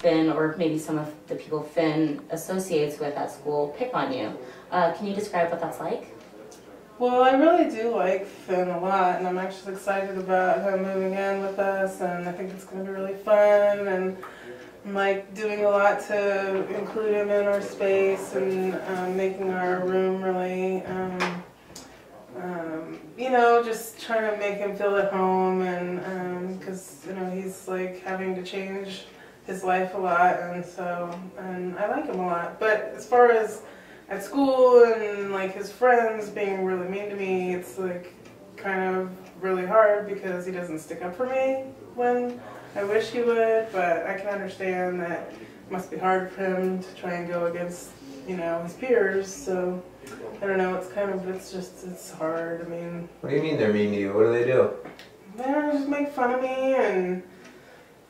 Finn, or maybe some of the people Finn associates with at school, pick on you. Can you describe what that's like? Well, I really do like Finn a lot, and I'm actually excited about him moving in with us, and I think it's going to be really fun, and I'm like doing a lot to include him in our space and making our room really, you know, just trying to make him feel at home, and because, you know, he's like having to change his life a lot, and I like him a lot. But as far as at school and like his friends being really mean to me, it's like kind of really hard because he doesn't stick up for me when I wish he would. But I can understand that it must be hard for him to try and go against, you know, his peers. So I don't know, it's hard. I mean, what do you mean they're mean to you? What do they do? They just make fun of me, and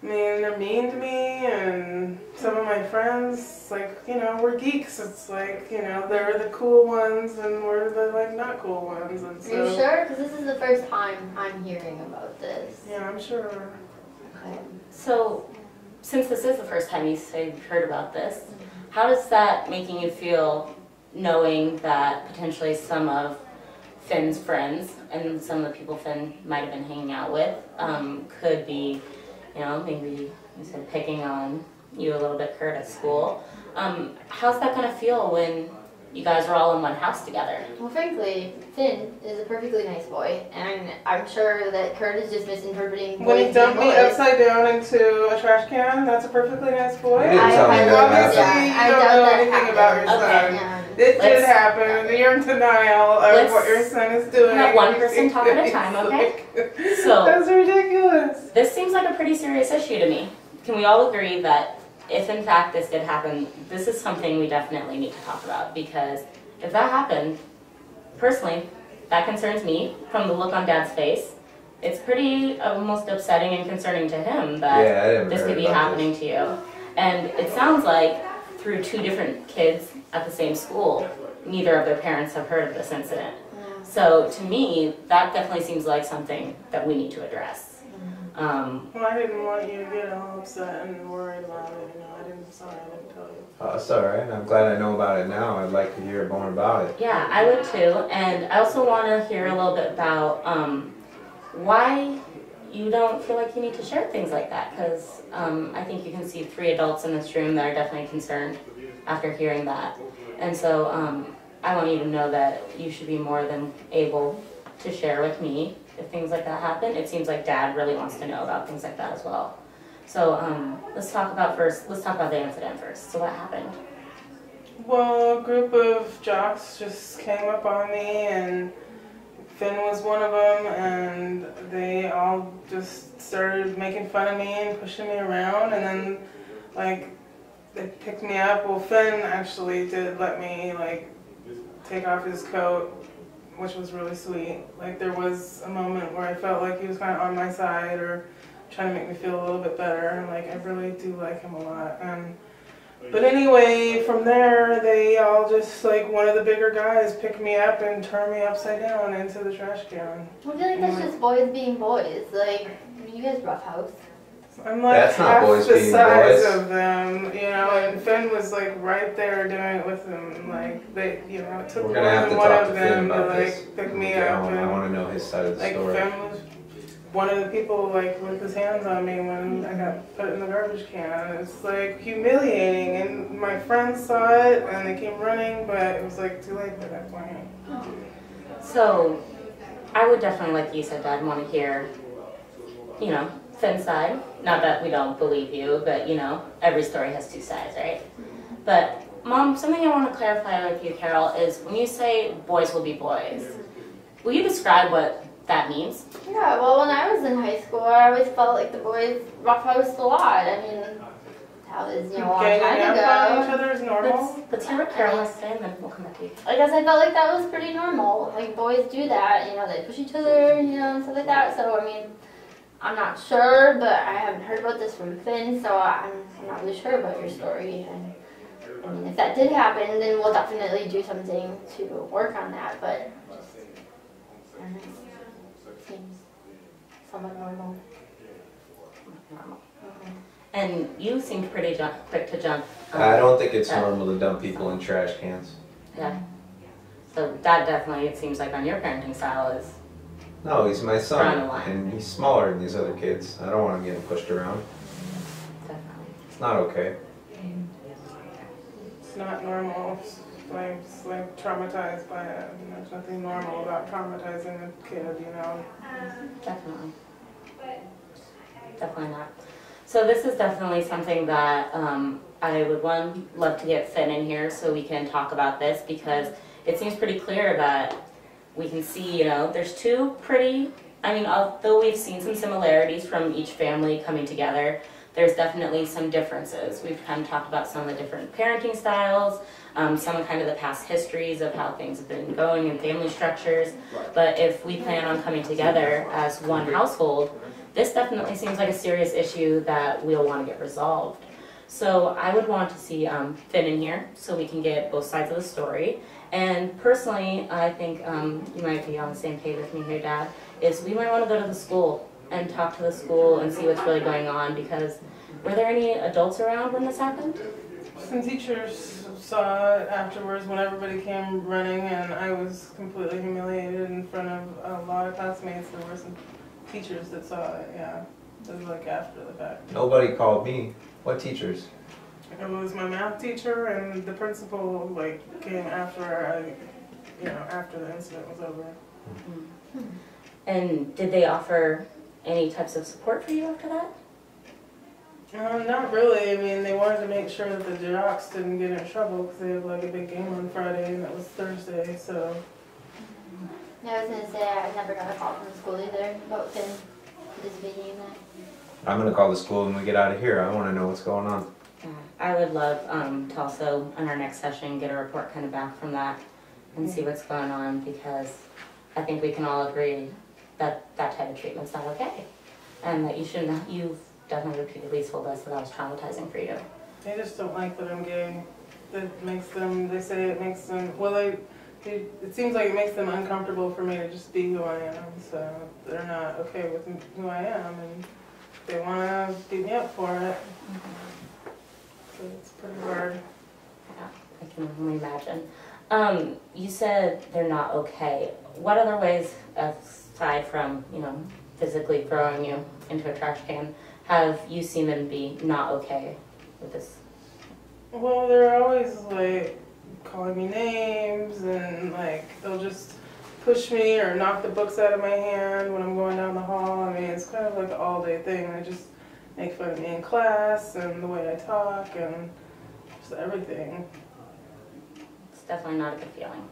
I mean, they're mean to me, and some of my friends, like, you know, we're geeks. It's like, you know, they're the cool ones, and we're the, like, not cool ones. And so, are you sure? Because this is the first time I'm hearing about this. Yeah, I'm sure. Okay. So, since this is the first time you've heard about this, how does that making you feel, knowing that potentially some of Finn's friends and some of the people Finn might have been hanging out with could be, you know, maybe you said picking on you a little bit, Kurt, at school. How's that going to feel when you guys are all in one house together? Well, frankly, Finn is a perfectly nice boy, and I'm sure that Kurt is just misinterpreting When he boys dumped being me boys. upside down into a trash can, that's a perfectly nice boy. You didn't tell me that Obviously, happened. you don't know anything about your son. Yeah. It did happen, and you're in denial of what your son is doing. Let one person talk at a time, okay? So that's ridiculous. this seems like a pretty serious issue to me. Can we all agree that if in fact this did happen, this is something we definitely need to talk about? Because if that happened, personally, that concerns me from the look on Dad's face. It's pretty almost upsetting and concerning to him that this could be happening to you. And it sounds like through two different kids at the same school, neither of their parents have heard of this incident. Yeah. So to me, that definitely seems like something that we need to address. Well, I didn't want you to get all upset and worried about it. You know, I didn't tell you. Oh, it's alright. I'm glad I know about it now. I'd like to hear more about it. Yeah, I would too. And I also want to hear a little bit about why you don't feel like you need to share things like that. Because I think you can see 3 adults in this room that are definitely concerned after hearing that. And so I want you to know that you should be more than able to share with me if things like that happen. It seems like Dad really wants to know about things like that as well. So let's talk about the incident first. So what happened? Well, a group of jocks just came up on me, and Finn was one of them, and they all just started making fun of me and pushing me around, and then, like, they picked me up. Well, Finn actually did let me, like, take off his coat, which was really sweet. Like, there was a moment where I felt like he was kind of on my side or trying to make me feel a little bit better. Like, I really do like him a lot. But anyway, from there, they all just, like, one of the bigger guys picked me up and turned me upside down into the trash can. I feel like that's just boys being boys. Like, you guys roughhouse. I'm like That's not half boys the being size boys. of them, you know, and Finn was like right there doing it with them. Like, they, you know, it took We're more gonna have than to one talk of to them Finn to about this. like pick me Yeah, up. I And want to know his side of the like story. Finn was one of the people like with his hands on me when I got put in the garbage can. It's like humiliating, and my friends saw it and they came running, but it was like too late by that point. So I would definitely, like you said, Dad, want to hear, you know, Finn's side. Not that we don't believe you, but, you know, every story has 2 sides, right? But, Mom, something I want to clarify with you, Carol, is when you say boys will be boys, will you describe what that means? Yeah, well, when I was in high school, I always felt like the boys roughhoused a lot. I mean, that was, you know, a long time Ganging up on each ago. other is normal. Let's hear what Carol has to say, and then we'll come back to you. I guess I felt like that was pretty normal. Like, boys do that, you know, they push each other, you know, and stuff like that. So, I mean, I'm not sure, but I haven't heard about this from Finn, so I'm not really sure about your story. And I mean, if that did happen, then we'll definitely do something to work on that, but just, I don't know, seems somewhat normal. Normal. Mhm. And you seemed pretty quick to jump. I don't think it's that- normal to dump people in trash cans. Yeah. So that definitely, it seems like on your parenting style is, No, he's my Drawing son, the line. and he's smaller than these other kids. I don't want him getting pushed around. definitely. It's not okay. It's not normal. It's like traumatized by it. There's nothing normal about traumatizing a kid, you know. Definitely. Definitely not. So this is definitely something that I would love to get Finn in here so we can talk about this, because it seems pretty clear that we can see, there's two pretty, although we've seen some similarities from each family coming together, there's definitely some differences. We've kind of talked about some of the different parenting styles, some of kind of the past histories of how things have been going in family structures. But if we plan on coming together as one household, this definitely seems like a serious issue that we'll want to get resolved. So I would want to see Finn in here so we can get both sides of the story. And personally, I think you might be on the same page with me here, Dad, is we might want to go to the school and talk to the school and see what's really going on, because were there any adults around when this happened? Some teachers saw it afterwards when everybody came running, and I was completely humiliated in front of a lot of classmates. There were some teachers that saw it, yeah. It was like after the fact. Nobody called me. What teachers? It was my math teacher, and the principal came after after the incident was over. And did they offer any types of support for you after that? Not really. They wanted to make sure that the jocks didn't get in trouble because they had a big game on Friday, and it was Thursday, so. Yeah, I was gonna say I never got a call from the school either about Finn participating in that. I'm gonna call the school when we get out of here. I wanna know what's going on. Yeah, I would love to also, in our next session, get a report kind of back from that and see what's going on, because I think we can all agree that that type of treatment's not okay. And that you've definitely repeatedly told us that was traumatizing for you. They just don't like that I'm gay. They say it makes them, it seems like it makes them uncomfortable for me to just be who I am, so they're not okay with who I am, and they want to beat me up for it. So it's pretty hard. Yeah, I can only imagine. You said they're not okay. What other ways, aside from, physically throwing you into a trash can, have you seen them be not okay with this? Well, they're always calling me names, and they'll just push me or knock the books out of my hand when I'm going down the hall. It's kind of like an all-day thing. They just make fun of me in class and the way I talk and just everything. It's definitely not a good feeling.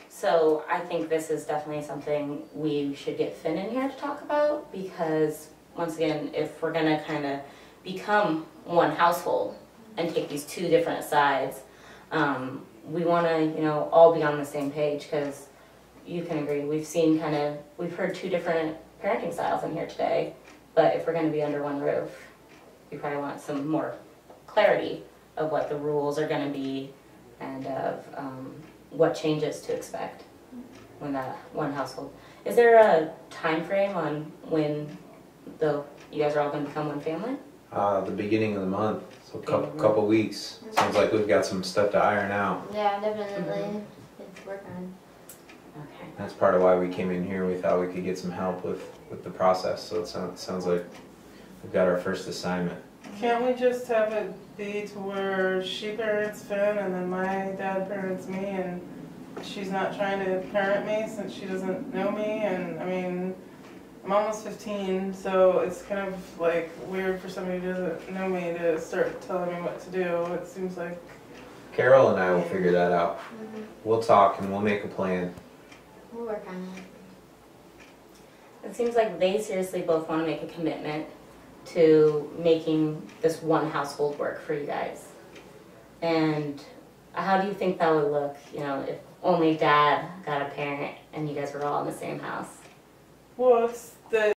So I think this is definitely something we should get Finn in here to talk about, because once again, if we're gonna kind of become one household and take these two different sides, we want to all be on the same page, because you can agree we've heard two different parenting styles in here today, but if we're going to be under one roof, we probably want some more clarity of what the rules are going to be and of what changes to expect when that one household. Is there a time frame on when you guys are all going to become one family? The beginning of the month, so couple weeks. Sounds like we've got some stuff to iron out. Yeah, definitely. It's work on. Okay. That's part of why we came in here. We thought we could get some help with the process, so it sounds like we've got our first assignment. Can't we just have it be to where she parents Finn and then my dad parents me, and she's not trying to parent me since she doesn't know me? And I'm almost 15, so it's kind of weird for somebody who doesn't know me to start telling me what to do. It seems like... Carol and I will figure that out. We'll talk and we'll make a plan. We'll work on it. It seems like they seriously both want to make a commitment to making this one household work for you guys. And how do you think that would look, if only Dad got a parent and you guys were all in the same house? Well, it's the